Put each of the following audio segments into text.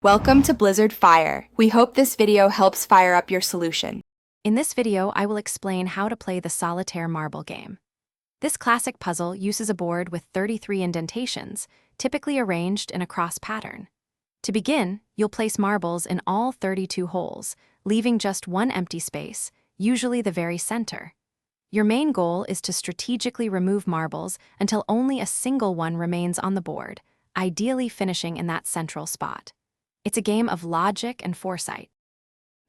Welcome to Blizzard Fire. We hope this video helps fire up your solution. In this video, I will explain how to play the Solitaire marble game. This classic puzzle uses a board with 33 indentations, typically arranged in a cross pattern. To begin, you'll place marbles in all 32 holes, leaving just one empty space, usually the very center. Your main goal is to strategically remove marbles until only a single one remains on the board, ideally finishing in that central spot. It's a game of logic and foresight.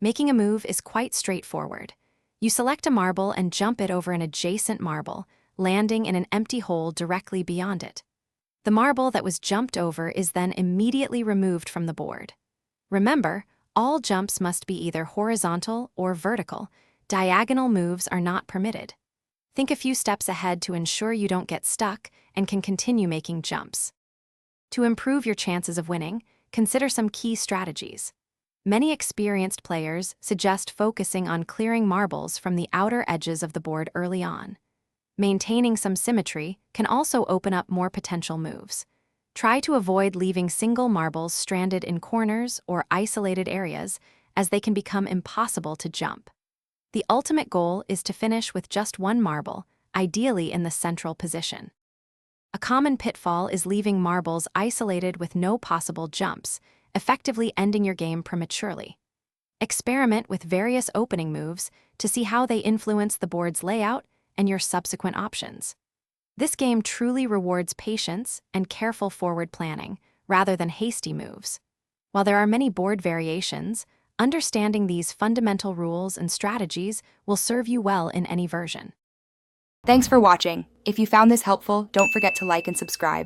Making a move is quite straightforward. You select a marble and jump it over an adjacent marble, landing in an empty hole directly beyond it. The marble that was jumped over is then immediately removed from the board. Remember, all jumps must be either horizontal or vertical. Diagonal moves are not permitted. Think a few steps ahead to ensure you don't get stuck and can continue making jumps. To improve your chances of winning, consider some key strategies. Many experienced players suggest focusing on clearing marbles from the outer edges of the board early on. Maintaining some symmetry can also open up more potential moves. Try to avoid leaving single marbles stranded in corners or isolated areas, as they can become impossible to jump. The ultimate goal is to finish with just one marble, ideally in the central position. A common pitfall is leaving marbles isolated with no possible jumps, effectively ending your game prematurely. Experiment with various opening moves to see how they influence the board's layout and your subsequent options. This game truly rewards patience and careful forward planning, rather than hasty moves. While there are many board variations, understanding these fundamental rules and strategies will serve you well in any version. Thanks for watching. If you found this helpful, don't forget to like and subscribe.